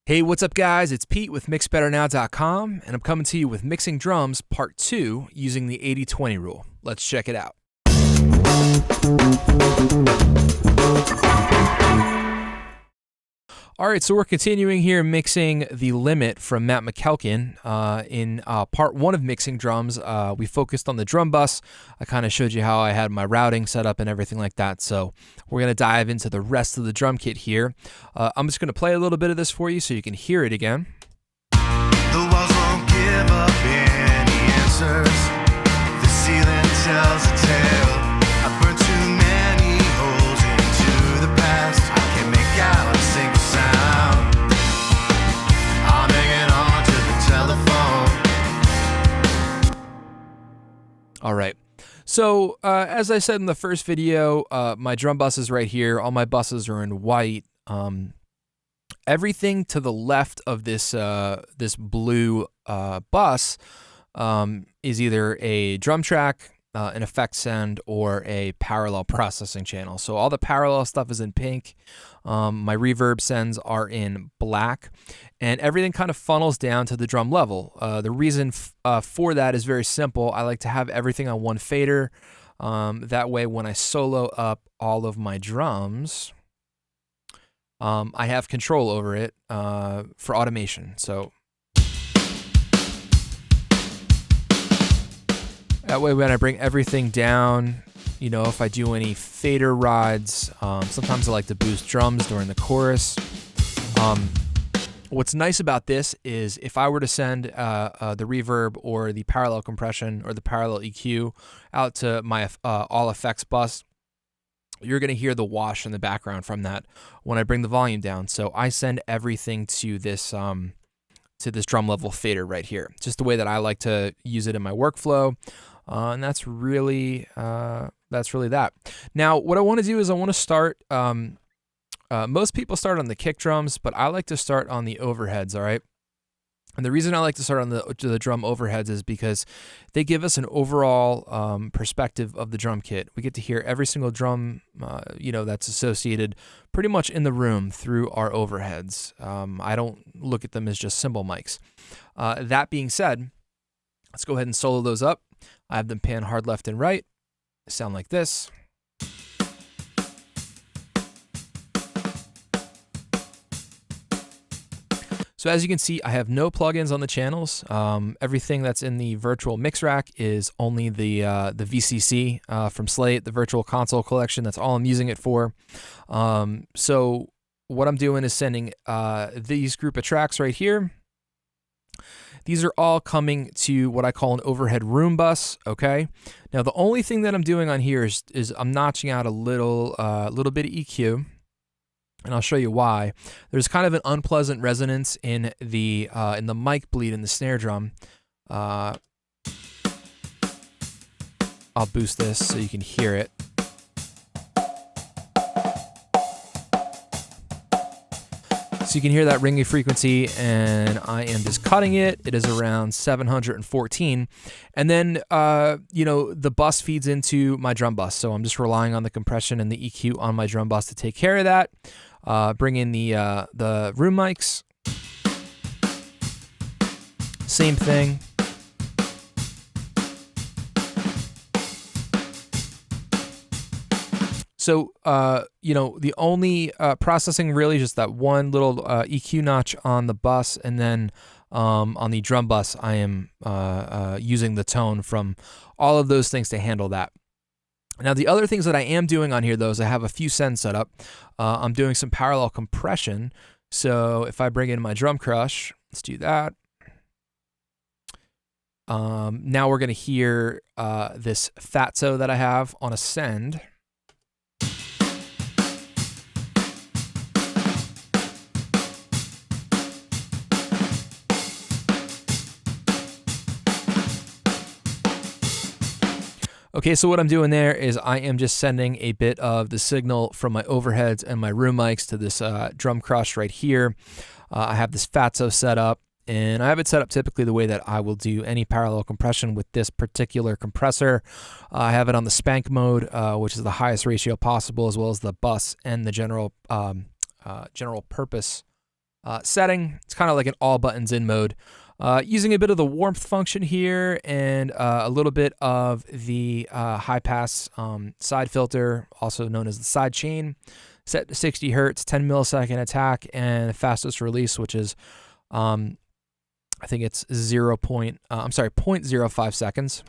Hey, what's up, guys? It's Pete with MixBetterNow.com, and I'm coming to you with Mixing Drums Part 2 using the 80-20 rule. Let's check it out. All right, so we're continuing here mixing the limit from Matt MacKelcan. In part 1 of Mixing Drums, we focused on the drum bus. I kind of showed you how I had my routing set up and everything like that. So we're going to dive into the rest of the drum kit here. I'm just going to play a little bit of this for you so you can hear it again. The walls won't give up any answers. The ceiling tells a tale. I burned too many holes into the past. I can't make out a single sound. I'm hanging on to the telephone. All right. So as I said in the first video, my drum bus is right here. All my buses are in white. Everything to the left of this this blue bus is either a drum track, an effect send, or a parallel processing channel. So all the parallel stuff is in pink. My reverb sends are in black, and everything kind of funnels down to the drum level. The reason for that is very simple. I like to have everything on one fader. That way, when I solo up all of my drums, I have control over it for automation. So that way, when I bring everything down, you know, if I do any fader rides, sometimes I like to boost drums during the chorus. What's nice about this is if I were to send the reverb or the parallel compression or the parallel EQ out to my all effects bus, you're going to hear the wash in the background from that when I bring the volume down. So I send everything to this drum level fader right here. Just the way that I like to use it in my workflow, and that's really that. Now, what I want to do is I want to start. Most people start on the kick drums, but I like to start on the overheads. All right. And the reason I like to start on the drum overheads is because they give us an overall perspective of the drum kit. We get to hear every single drum, that's associated pretty much in the room through our overheads. I don't look at them as just cymbal mics. That being said, let's go ahead and solo those up. I have them pan hard left and right. They sound like this. So as you can see, I have no plugins on the channels. Everything that's in the virtual mix rack is only the VCC from Slate, the Virtual Console Collection. That's all I'm using it for. So what I'm doing is sending these group of tracks right here. These are all coming to what I call an overhead room bus. Okay. Now the only thing that I'm doing on here is I'm notching out a little bit of EQ. And I'll show you why. There's kind of an unpleasant resonance in the mic bleed in the snare drum. I'll boost this so you can hear it. So you can hear that ringing frequency, and I am just cutting it. It is around 714. And then, the bus feeds into my drum bus. So I'm just relying on the compression and the EQ on my drum bus to take care of that. Bring in the room mics. Same thing. So, the only processing really just that one little EQ notch on the bus, and then on the drum bus, I am using the tone from all of those things to handle that. Now, the other things that I am doing on here, though, is I have a few sends set up. I'm doing some parallel compression. So if I bring in my drum crush, let's do that. Now we're going to hear this fatso that I have on a send. Okay, so what I'm doing there is I am just sending a bit of the signal from my overheads and my room mics to this drum crush right here. I have this fatso set up, and I have it set up typically the way that I will do any parallel compression with this particular compressor. I have it on the spank mode, which is the highest ratio possible, as well as the bus and the general purpose setting. It's kind of like an all buttons in mode. Using a bit of the warmth function here and a little bit of the high pass side filter, also known as the side chain, set to 60 hertz, 10 millisecond attack, and the fastest release, which is I think it's 0.05 seconds.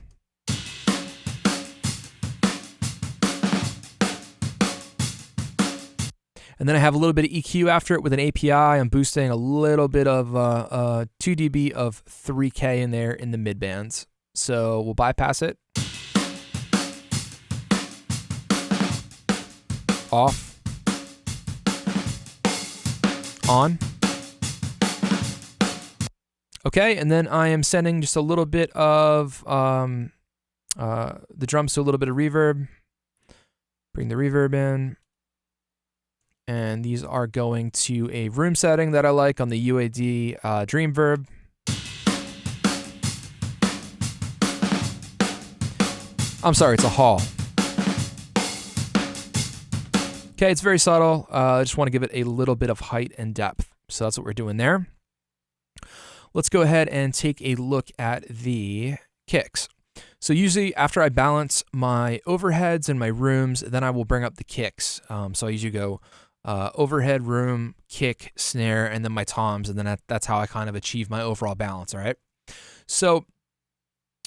And then I have a little bit of EQ after it with an API. I'm boosting a little bit of 2 dB of 3K in there in the mid bands. So we'll bypass it. Off. On. Okay, and then I am sending just a little bit of the drums to a little bit of reverb. Bring the reverb in. And these are going to a room setting that I like on the UAD Dreamverb. I'm sorry, it's a hall. Okay, it's very subtle. I just want to give it a little bit of height and depth. So that's what we're doing there. Let's go ahead and take a look at the kicks. So usually after I balance my overheads and my rooms, then I will bring up the kicks. So I usually go overhead, room, kick, snare, and then my toms, and then that's how I kind of achieve my overall balance, all right? So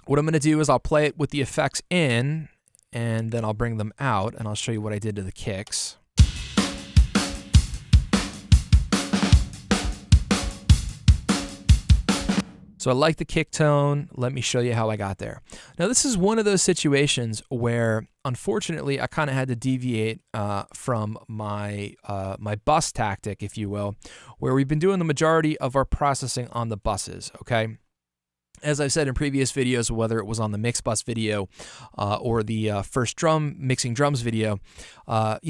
what I'm going to do is I'll play it with the effects in, and then I'll bring them out, and I'll show you what I did to the kicks. So I like the kick tone. Let me show you how I got there. Now this is one of those situations where, unfortunately, I kind of had to deviate from my my bus tactic, if you will, where we've been doing the majority of our processing on the buses. Okay. As I've said in previous videos, whether it was on the mix bus video or the first drum mixing drums video,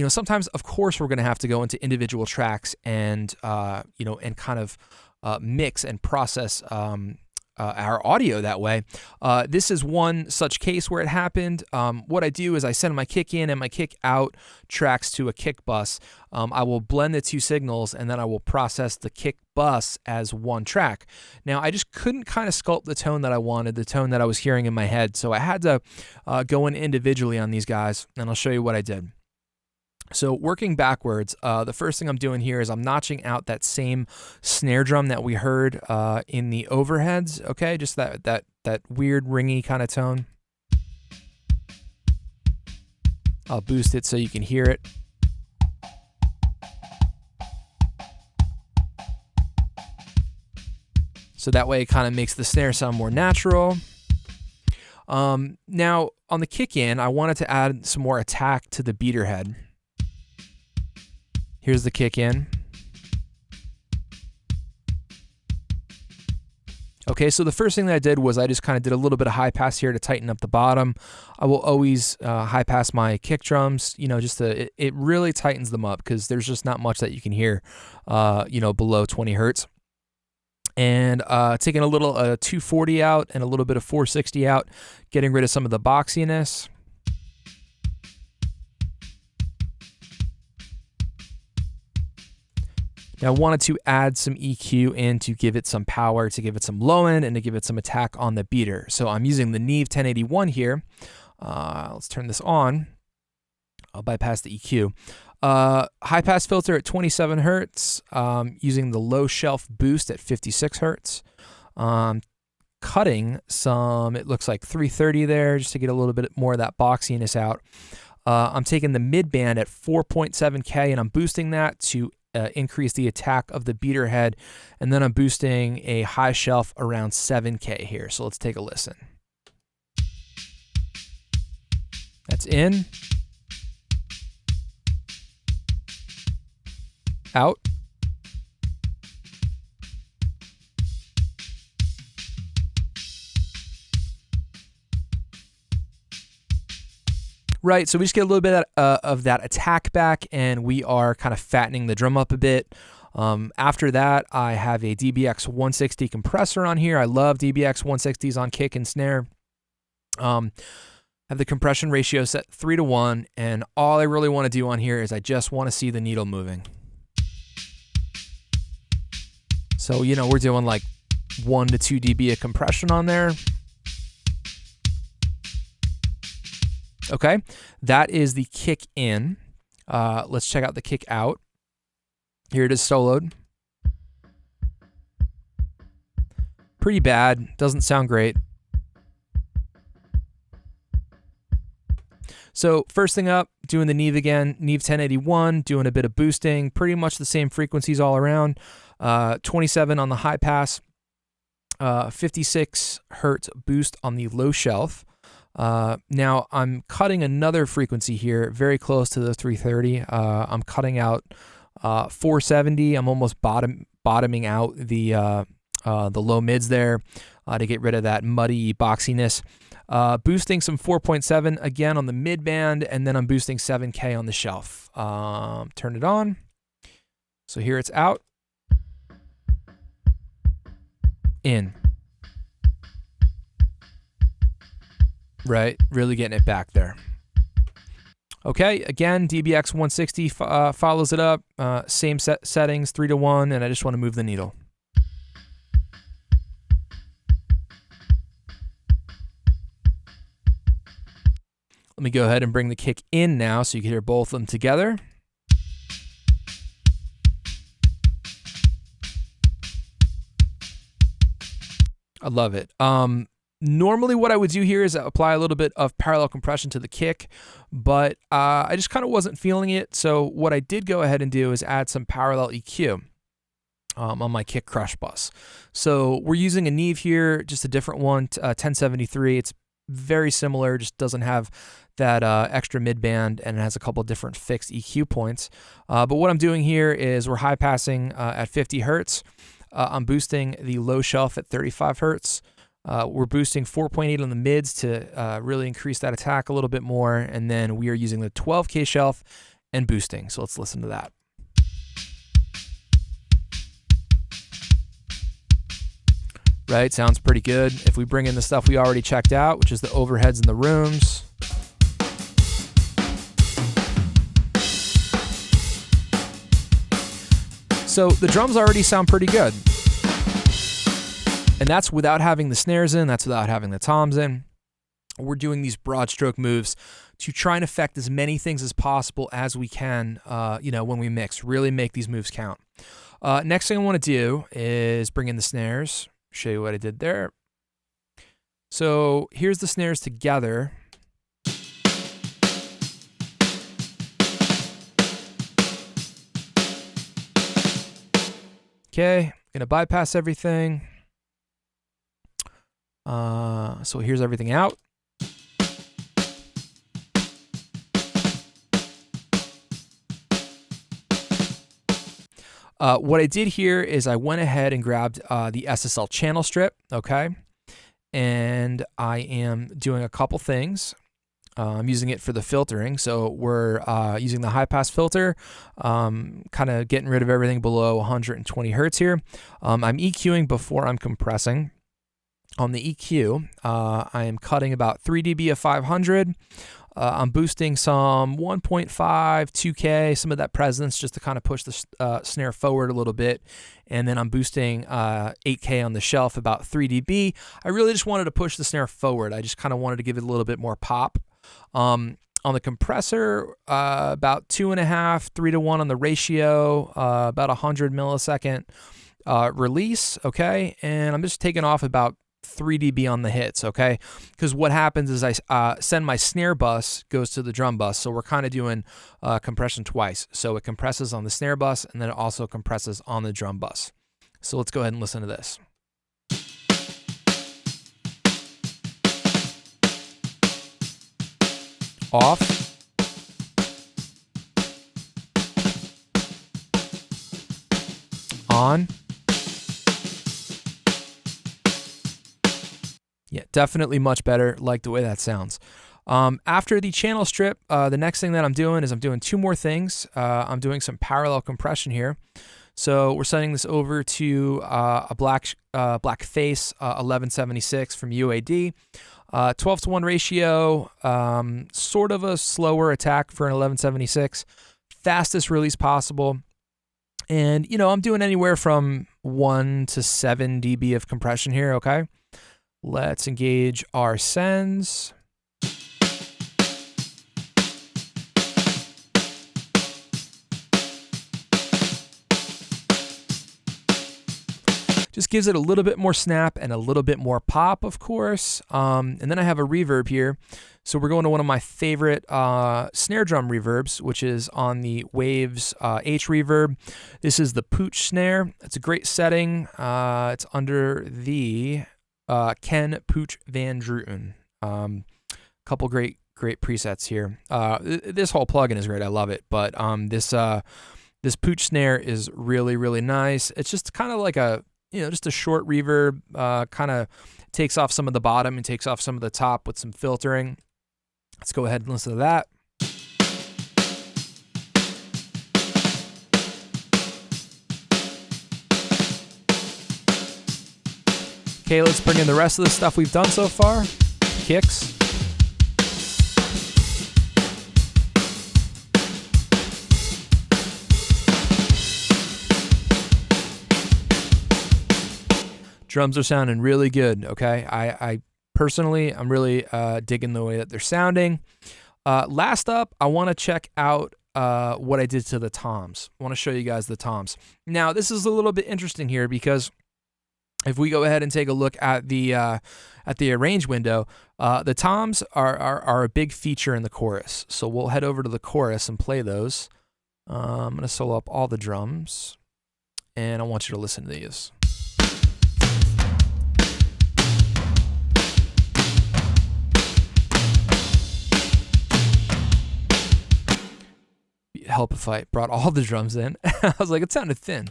sometimes, of course, we're going to have to go into individual tracks and and kind of mix and process our audio that way. This is one such case where it happened. What I do is I send my kick in and my kick out tracks to a kick bus. I will blend the two signals and then I will process the kick bus as one track. Now, I just couldn't kind of sculpt the tone that I wanted, the tone that I was hearing in my head. So I had to go in individually on these guys, and I'll show you what I did. So working backwards, the first thing I'm doing here is I'm notching out that same snare drum that we heard in the overheads, okay? Just that weird ringy kind of tone. I'll boost it so you can hear it. So that way it kind of makes the snare sound more natural. Now, on the kick in, I wanted to add some more attack to the beater head. Here's the kick in. Okay, so the first thing that I did was I just kind of did a little bit of high pass here to tighten up the bottom. I will always high pass my kick drums, just to, it really tightens them up because there's just not much that you can hear, below 20 hertz. And taking a little 240 out and a little bit of 460 out, getting rid of some of the boxiness. Now I wanted to add some EQ in to give it some power, to give it some low end, and to give it some attack on the beater. So I'm using the Neve 1081 here. Let's turn this on. I'll bypass the EQ. High pass filter at 27 hertz, using the low shelf boost at 56 hertz. Cutting some, it looks like 330 there, just to get a little bit more of that boxiness out. I'm taking the mid band at 4.7K and I'm boosting that to increase the attack of the beater head, and then I'm boosting a high shelf around 7K here. So let's take a listen. That's in. Out. Right, so we just get a little bit of that attack back, and we are kind of fattening the drum up a bit. After that, I have a DBX 160 compressor on here. I love DBX 160s on kick and snare. I have the compression ratio set 3:1, and all I really want to do on here is I just want to see the needle moving. So, you know, we're doing like 1 to 2 dB of compression on there. Okay, that is the kick in. Let's check out the kick out. Here it is soloed. Pretty bad, doesn't sound great. So first thing up, doing the Neve again, Neve 1081, doing a bit of boosting, pretty much the same frequencies all around. 27 on the high pass, 56 hertz boost on the low shelf. Now I'm cutting another frequency here, very close to the 330. I'm cutting out 470. I'm almost bottoming out the low mids there to get rid of that muddy boxiness. Boosting some 4.7 again on the mid band, and then I'm boosting 7K on the shelf. Turn it on. So here it's out. In. Right, really getting it back there. Okay, again, DBX 160 follows it up. Same settings, 3 to 1, and I just want to move the needle. Let me go ahead and bring the kick in now so you can hear both of them together. I love it. Normally what I would do here is apply a little bit of parallel compression to the kick, but I just kind of wasn't feeling it. So what I did go ahead and do is add some parallel EQ on my kick crush bus. So we're using a Neve here, just a different one, 1073. It's very similar, just doesn't have that extra mid band, and it has a couple different fixed EQ points. But what I'm doing here is we're high passing at 50 hertz. I'm boosting the low shelf at 35 hertz. We're boosting 4.8 on the mids to really increase that attack a little bit more, and then we are using the 12K shelf and boosting. So let's listen to that. Right, sounds pretty good. If we bring in the stuff we already checked out, which is the overheads in the rooms. So the drums already sound pretty good. And that's without having the snares in, that's without having the toms in. We're doing these broad stroke moves to try and affect as many things as possible as we can, when we mix, really make these moves count. Next thing I want to do is bring in the snares, show you what I did there. So here's the snares together. Okay, gonna bypass everything. So here's everything out. What I did here is I went ahead and grabbed the SSL channel strip, okay? And I am doing a couple things. I'm using it for the filtering. So we're using the high pass filter, kind of getting rid of everything below 120 hertz here. I'm EQing before I'm compressing. On the EQ, I am cutting about 3 dB of 500. I'm boosting some 1.5, 2K, some of that presence just to kind of push the snare forward a little bit. And then I'm boosting 8K on the shelf, about 3 dB. I really just wanted to push the snare forward. I just kind of wanted to give it a little bit more pop. On the compressor, about 2.5, 3 to 1 on the ratio, about 100 millisecond release, okay? And I'm just taking off about 3 dB on the hits, okay? Because what happens is I send my snare bus goes to the drum bus, so we're kind of doing compression twice. So it compresses on the snare bus, and then it also compresses on the drum bus. So let's go ahead and listen to this. Off. On. Yeah, definitely much better. Like the way that sounds. After the channel strip, the next thing that I'm doing is I'm doing two more things. I'm doing some parallel compression here. So we're sending this over to a black face 1176 from UAD. 12 to 1 ratio, sort of a slower attack for an 1176. Fastest release possible. And, I'm doing anywhere from 1 to 7 dB of compression here, okay? Let's engage our sends. Just gives it a little bit more snap and a little bit more pop, of course. And then I have a reverb here. So we're going to one of my favorite snare drum reverbs, which is on the Waves H reverb. This is the Pooch snare. It's a great setting. It's under the Ken Pooch Van Druten. Couple great presets here. This whole plugin is great. I love it. But this Pooch snare is really, really nice. It's just kind of like a just a short reverb, kind of takes off some of the bottom and takes off some of the top with some filtering. Let's go ahead and listen to that. Okay, let's bring in the rest of the stuff we've done so far. Kicks. Drums are sounding really good, okay? I personally, I'm really digging the way that they're sounding. Last up, I want to check out what I did to the toms. I want to show you guys the toms. Now, this is a little bit interesting here because if we go ahead and take a look at the arrange window, the toms are a big feature in the chorus. So we'll head over to the chorus and play those. I'm going to solo up all the drums, and I want you to listen to these. Help if I brought all the drums in. I was like, it sounded thin.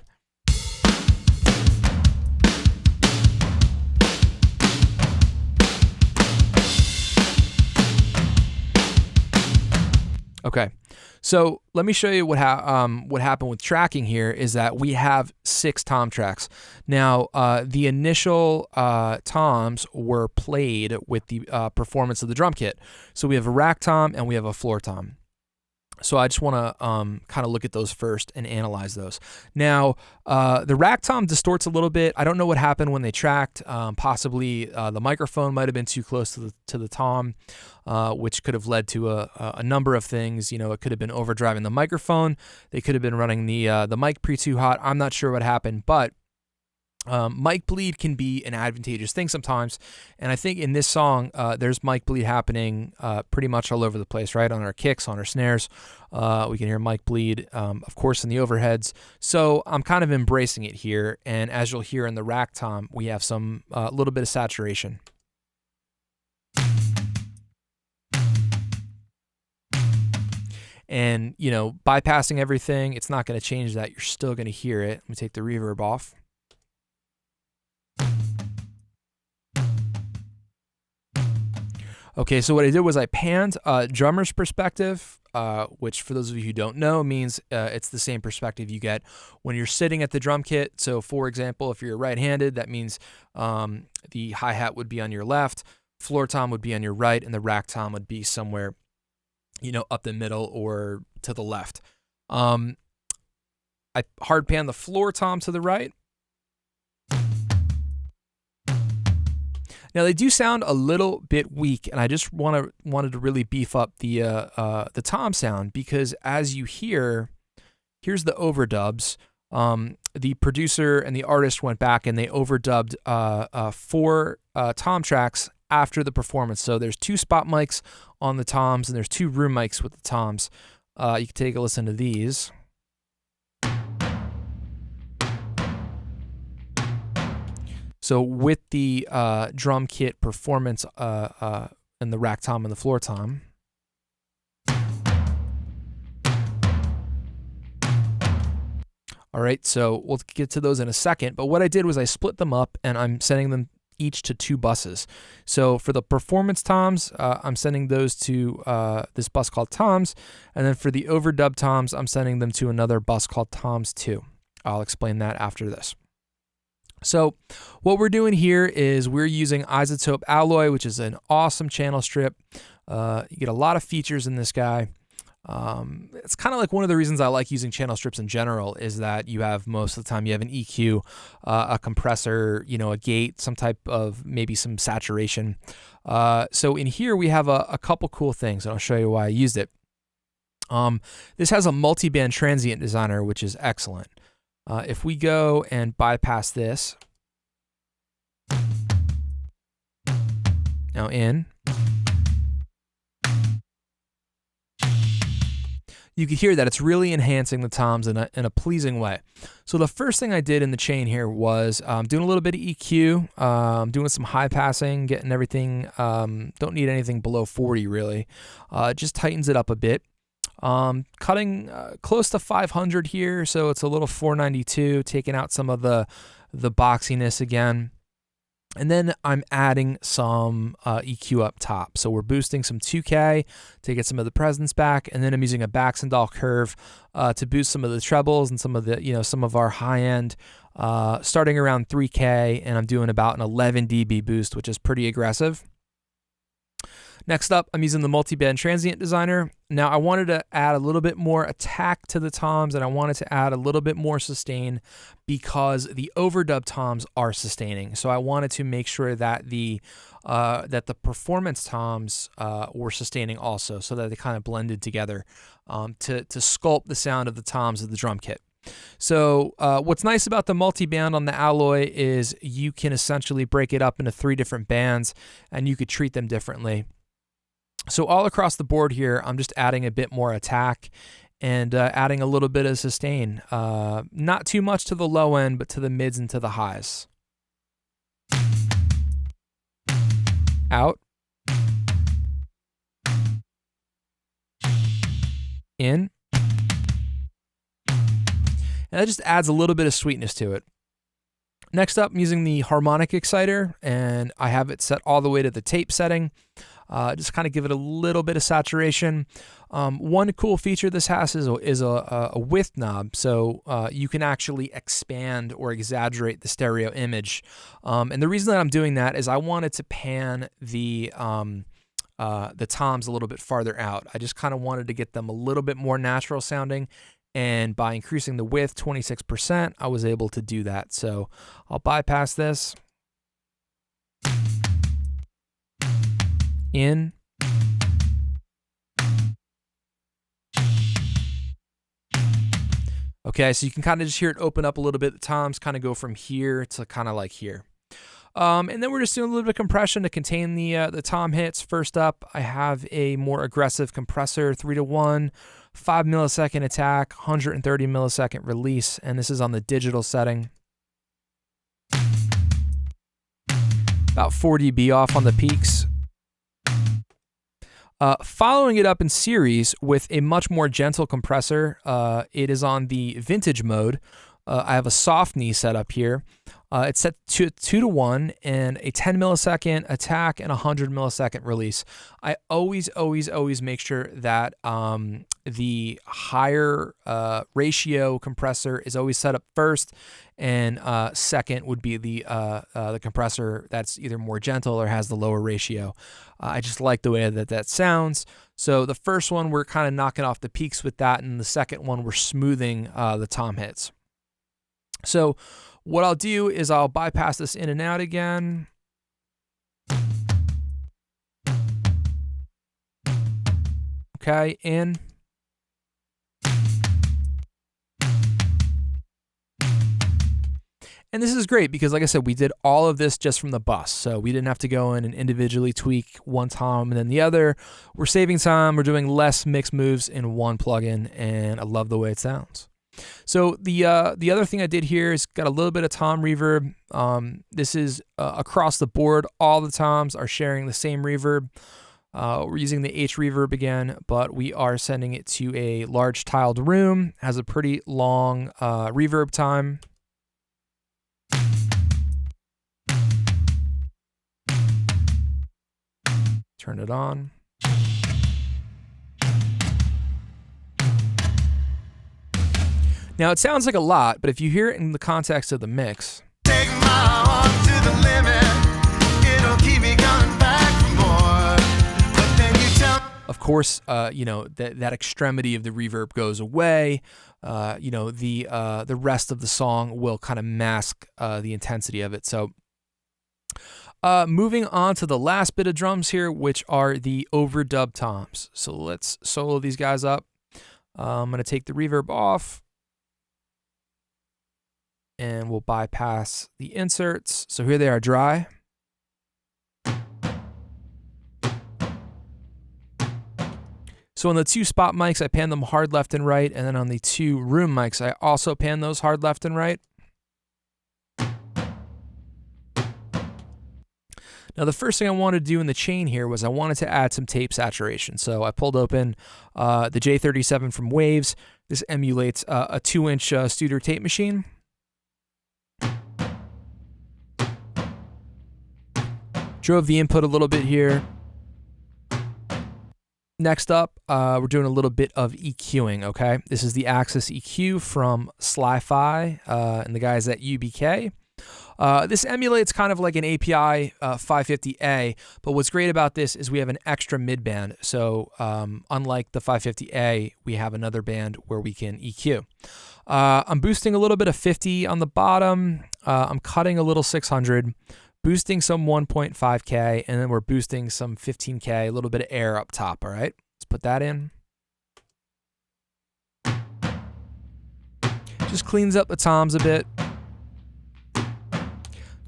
Okay, so let me show you what happened with tracking here is that we have 6 tom tracks. Now, the initial toms were played with the performance of the drum kit. So we have a rack tom and we have a floor tom. So I just want to kind of look at those first and analyze those. Now, the rack tom distorts a little bit. I don't know what happened when they tracked. Possibly the microphone might have been too close to the tom, which could have led to a number of things. It could have been overdriving the microphone. They could have been running the mic pre too hot. I'm not sure what happened, but mic bleed can be an advantageous thing sometimes, and I think in this song there's mic bleed happening pretty much all over the place, right? On our kicks, on our snares, we can hear mic bleed, of course, in the overheads. So I'm kind of embracing it here, and as you'll hear in the rack tom, we have some little bit of saturation. And bypassing everything, it's not going to change that. You're still going to hear it. Let me take the reverb off. Okay, so what I did was I panned drummer's perspective, which for those of you who don't know means it's the same perspective you get when you're sitting at the drum kit. So for example, if you're right-handed, that means the hi-hat would be on your left, floor tom would be on your right, and the rack tom would be somewhere, up the middle or to the left. I hard pan the floor tom to the right. Now they do sound a little bit weak, and I just wanted to really beef up the tom sound because as you hear, here's the overdubs. The producer and the artist went back and they overdubbed 4 tom tracks after the performance. So there's 2 spot mics on the toms and there's 2 room mics with the toms. You can take a listen to these. So with the drum kit performance and the rack tom and the floor tom. All right, so we'll get to those in a second. But what I did was I split them up and I'm sending them each to 2 buses. So for the performance toms, I'm sending those to this bus called toms. And then for the overdub toms, I'm sending them to another bus called toms 2. I'll explain that after this. So what we're doing here is we're using Isotope Alloy, which is an awesome channel strip. You get a lot of features in this guy. It's kind of like one of the reasons I like using channel strips in general is that you have most of the time you have an EQ, a compressor, a gate, some type of maybe some saturation. So in here we have a couple cool things, and I'll show you why I used it. This has a multi-band transient designer, which is excellent. If we go and bypass this, now in, you can hear that it's really enhancing the toms in a pleasing way. So the first thing I did in the chain here was doing a little bit of EQ, doing some high passing, getting everything, don't need anything below 40 really, just tightens it up a bit. Cutting close to 500 here, so it's a little 492, taking out some of the boxiness again. And then I'm adding some EQ up top. So we're boosting some 2K to get some of the presence back, and then I'm using a Baxendale curve to boost some of the trebles and some of the, some of our high end, starting around 3K, and I'm doing about an 11 dB boost, which is pretty aggressive. Next up, I'm using the multi-band transient designer. Now I wanted to add a little bit more attack to the toms, and I wanted to add a little bit more sustain because the overdub toms are sustaining. So I wanted to make sure that the performance toms were sustaining also, so that they kind of blended together to sculpt the sound of the toms of the drum kit. So what's nice about the multi-band on the Alloy is you can essentially break it up into 3 different bands, and you could treat them differently. So all across the board here, I'm just adding a bit more attack and adding a little bit of sustain. Not too much to the low end, but to the mids and to the highs. Out. In. And that just adds a little bit of sweetness to it. Next up, I'm using the harmonic exciter, and I have it set all the way to the tape setting. Just kind of give it a little bit of saturation. One cool feature this has is a width knob, so you can actually expand or exaggerate the stereo image. And the reason that I'm doing that is I wanted to pan the toms a little bit farther out. I just kind of wanted to get them a little bit more natural sounding. And by increasing the width 26%, I was able to do that. So I'll bypass this. In. Okay, so you can kind of just hear it open up a little bit. The toms kind of go from here to kind of like here. And then we're just doing a little bit of compression to contain the tom hits. First up, I have a more aggressive compressor, 3-to-1, 5 millisecond attack, 130 millisecond release, and this is on the digital setting. About 4 dB off on the peaks. Following it up in series with a much more gentle compressor, it is on the vintage mode. I have a soft knee set up here. It's set to 2-to-1 and a 10 millisecond attack and a 100 millisecond release. I always make sure that the higher ratio compressor is always set up first, and second would be the compressor that's either more gentle or has the lower ratio. I just like the way that sounds. So the first one, we're kind of knocking off the peaks with that, and the second one, we're smoothing the tom hits. So what I'll do is I'll bypass this in and out again. Okay, in. And this is great because, like I said, we did all of this just from the bus. So we didn't have to go in and individually tweak one tom and then the other. We're saving time. We're doing less mix moves in one plugin, and I love the way it sounds. So the other thing I did here is got a little bit of tom reverb. This is across the board. All the toms are sharing the same reverb. We're using the H reverb again, but we are sending it to a large tiled room. Has a pretty long reverb time. Turn it on. Now it sounds like a lot, but if you hear it in the context of the mix, Take my heart to the limit. It'll keep me coming back for more. But then you tell Of course, that extremity of the reverb goes away. The rest of the song will kind of mask the intensity of it. So moving on to the last bit of drums here, which are the overdub toms. So let's solo these guys up. I'm going to take the reverb off, and we'll bypass the inserts. So here they are dry. So on the 2 spot mics, I pan them hard left and right, and then on the 2 room mics, I also pan those hard left and right. Now the first thing I wanted to do in the chain here was I wanted to add some tape saturation. So I pulled open the J37 from Waves. This emulates a 2-inch Studer tape machine. Drove the input a little bit here. Next up, we're doing a little bit of EQing, okay? This is the Axis EQ from Sli-Fi and the guys at UBK. This emulates kind of like an API 550A, but what's great about this is we have an extra midband. So unlike the 550A, we have another band where we can EQ. I'm boosting a little bit of 50 on the bottom. I'm cutting a little 600. Boosting some 1.5K, and then we're boosting some 15K, a little bit of air up top, all right? Let's put that in. Just cleans up the toms a bit.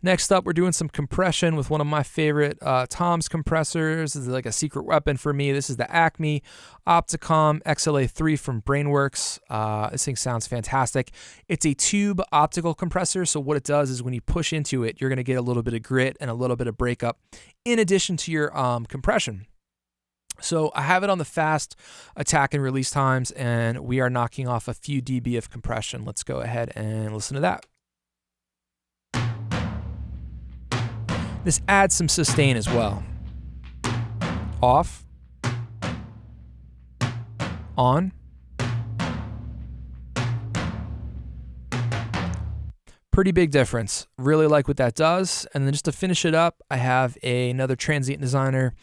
Next up, we're doing some compression with one of my favorite toms compressors. This is like a secret weapon for me. This is the Acme Opticom XLA3 from Brainworks. This thing sounds fantastic. It's a tube optical compressor, so what it does is when you push into it, you're going to get a little bit of grit and a little bit of breakup in addition to your compression. So I have it on the fast attack and release times, and we are knocking off a few dB of compression. Let's go ahead and listen to that. This adds some sustain as well. Off. On. Pretty big difference. Really like what that does. And then just to finish it up, I have another transient designer.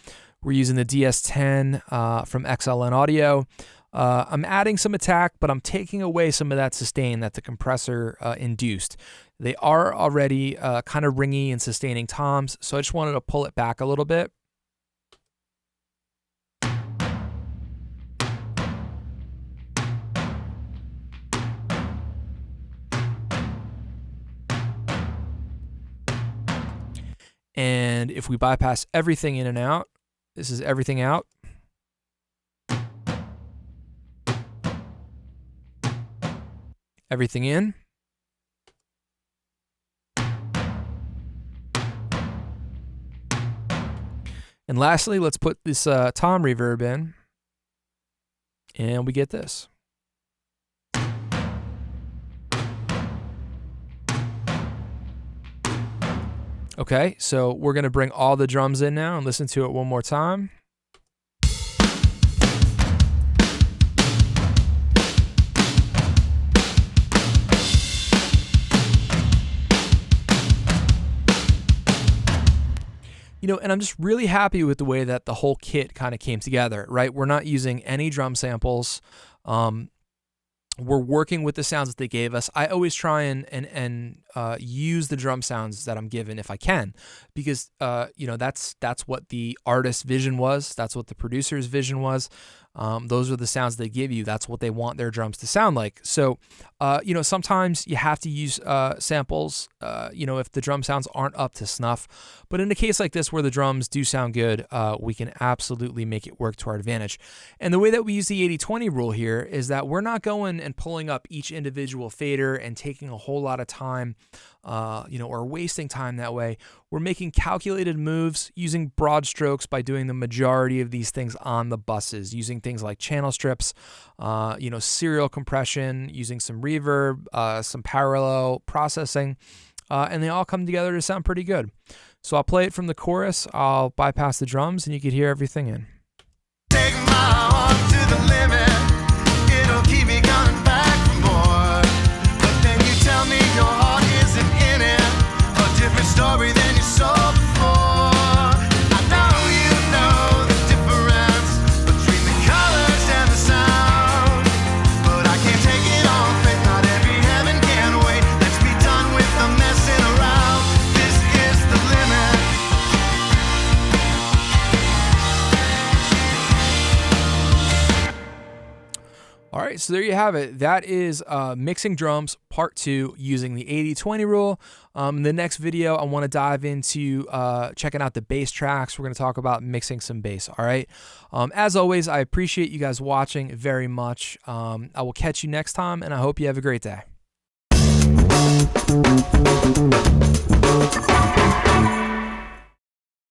We're using the DS10 from XLN Audio. I'm adding some attack, but I'm taking away some of that sustain that the compressor induced. They are already kind of ringy and sustaining toms, so I just wanted to pull it back a little bit. And if we bypass everything in and out, this is everything out. Everything in. And lastly, let's put this tom reverb in, and we get this. Okay, so we're going to bring all the drums in now and listen to it one more time. And I'm just really happy with the way that the whole kit kind of came together, right? We're not using any drum samples. We're working with the sounds that they gave us. I always try and use the drum sounds that I'm given if I can, because that's what the artist's vision was. That's what the producer's vision was. Those are the sounds they give you. That's what they want their drums to sound like. So, sometimes you have to use samples, if the drum sounds aren't up to snuff. But in a case like this where the drums do sound good, we can absolutely make it work to our advantage. And the way that we use the 80-20 rule here is that we're not going and pulling up each individual fader and taking a whole lot of time, or wasting time that way. We're making calculated moves using broad strokes by doing the majority of these things on the buses, using things like channel strips, serial compression, using some reverb, some parallel processing, and they all come together to sound pretty good. So I'll play it from the chorus, I'll bypass the drums, and you can hear everything in. Take my heart to the limit, it'll keep me coming back for more. But then you tell me your heart isn't in it, a different story than you saw before. I know you know the difference between All right, so there you have it. That is mixing drums part 2 using the 80-20 rule. In the next video, I want to dive into checking out the bass tracks. We're going to talk about mixing some bass. All right. As always, I appreciate you guys watching very much. I will catch you next time, and I hope you have a great day.